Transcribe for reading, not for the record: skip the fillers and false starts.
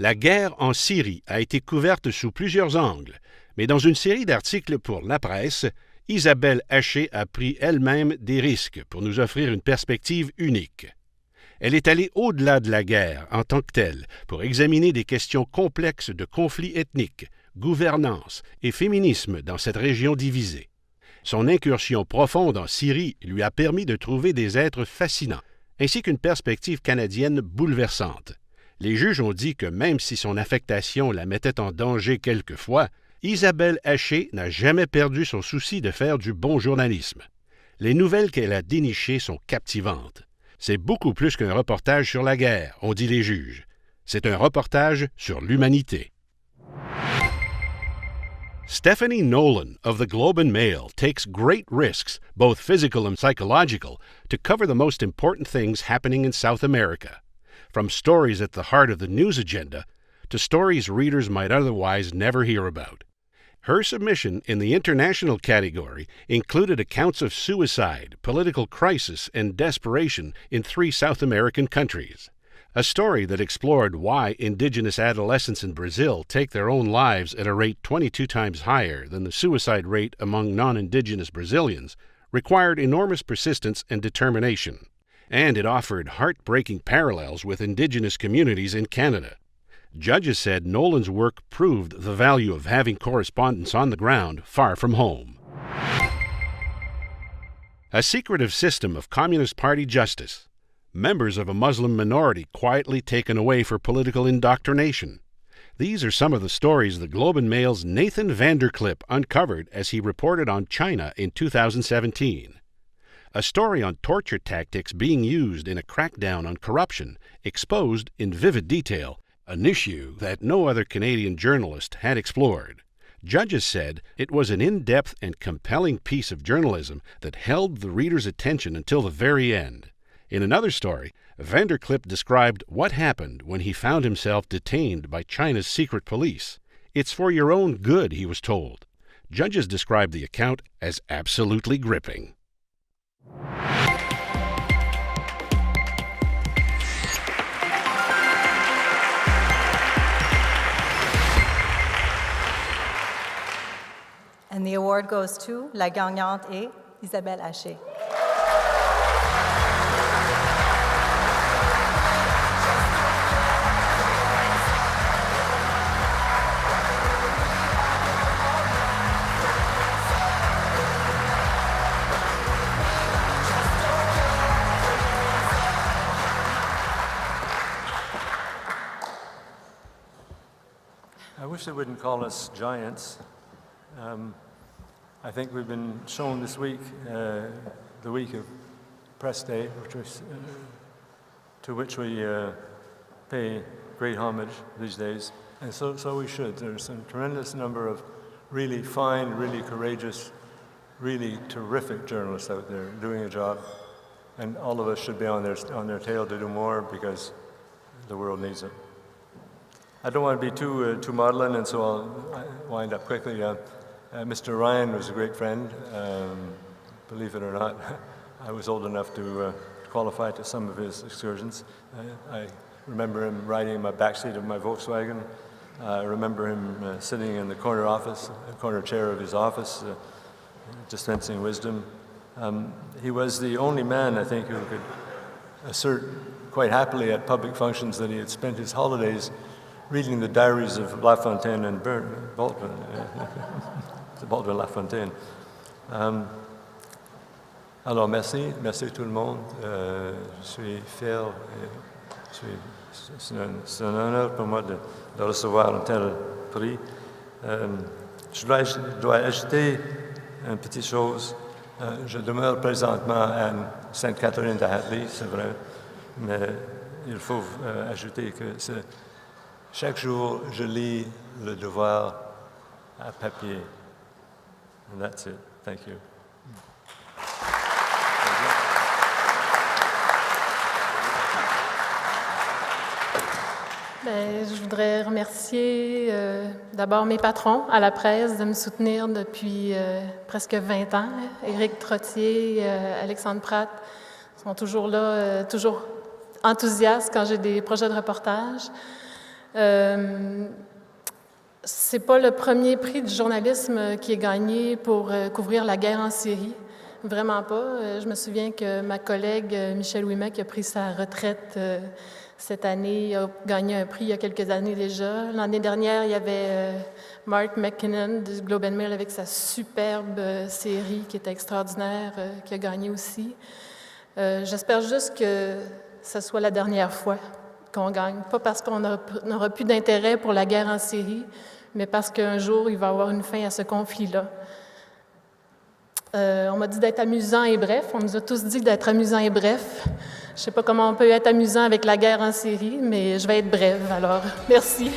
La guerre en Syrie a été couverte sous plusieurs angles, mais dans une série d'articles pour La Presse, Isabelle Haché a pris elle-même des risques pour nous offrir une perspective unique. Elle est allée au-delà de la guerre en tant que telle pour examiner des questions complexes de conflits ethniques, gouvernance et féminisme dans cette région divisée. Son incursion profonde en Syrie lui a permis de trouver des êtres fascinants, ainsi qu'une perspective canadienne bouleversante. Les juges ont dit que même si son affectation la mettait en danger quelquefois, Isabelle Haché n'a jamais perdu son souci de faire du bon journalisme. Les nouvelles qu'elle a dénichées sont captivantes. C'est beaucoup plus qu'un reportage sur la guerre, ont dit les juges. C'est un reportage sur l'humanité. Stephanie Nolan of the Globe and Mail takes great risks, both physical and psychological, to cover the most important things happening in South America. From stories at the heart of the news agenda to stories readers might otherwise never hear about. Her submission in the international category included accounts of suicide, political crisis, and desperation in 3 South American countries. A story that explored why indigenous adolescents in Brazil take their own lives at a rate 22 times higher than the suicide rate among non-indigenous Brazilians required enormous persistence and determination. And it offered heartbreaking parallels with indigenous communities in Canada. Judges said Nolan's work proved the value of having correspondents on the ground far from home. A secretive system of Communist Party justice. Members of a Muslim minority quietly taken away for political indoctrination. These are some of the stories the Globe and Mail's Nathan Vanderklip uncovered as he reported on China in 2017. A story on torture tactics being used in a crackdown on corruption, exposed in vivid detail, an issue that no other Canadian journalist had explored. Judges said it was an in-depth and compelling piece of journalism that held the reader's attention until the very end. In another story, Vanderklip described what happened when he found himself detained by China's secret police. It's for your own good, he was told. Judges described the account as absolutely gripping. And the award goes to la gagnante est Isabelle Haché. I wish they wouldn't call us giants. I think we've been shown this week, the week of Press Day, to which we pay great homage these days, and so we should. There's a tremendous number of really fine, really courageous, really terrific journalists out there doing a job, and all of us should be on their tail to do more because the world needs it. I don't want to be too maudlin, and so I'll wind up quickly. Mr. Ryan was a great friend. Believe it or not, I was old enough to qualify to some of his excursions. I remember him riding in my backseat of my Volkswagen. I remember him sitting in the corner chair of his office, dispensing wisdom. He was the only man, I think, who could assert quite happily at public functions that he had spent his holidays reading the diaries of La Fontaine and Baldwin, Baldwin La Fontaine. Alors merci tout le monde. Je suis fier, c'est un honneur pour moi de recevoir un tel prix. Je dois ajouter une petite chose. Je demeure présentement à Sainte-Catherine de Hatley, c'est vrai, mais il faut ajouter que chaque jour, je lis Le Devoir à papier. And that's it. Thank you. Je voudrais remercier d'abord mes patrons à la presse de me soutenir depuis presque 20 ans. Éric Trottier, Alexandre Pratt sont toujours là, toujours enthousiastes quand j'ai des projets de reportage. C'est pas le premier prix du journalisme qui est gagné pour couvrir la guerre en Syrie. Vraiment pas. Je me souviens que ma collègue Michel Ouimet, qui a pris sa retraite cette année, a gagné un prix il y a quelques années déjà. L'année dernière, il y avait Marc du Globe and Mail avec sa superbe série qui était extraordinaire, qui a gagné aussi. J'espère juste que ce soit la dernière fois qu'on gagne. Pas parce qu'on n'aura plus d'intérêt pour la guerre en Syrie, mais parce qu'un jour, il va y avoir une fin à ce conflit-là. On m'a dit d'être amusant et bref. On nous a tous dit d'être amusant et bref. Je ne sais pas comment on peut être amusant avec la guerre en Syrie, mais je vais être brève, alors merci.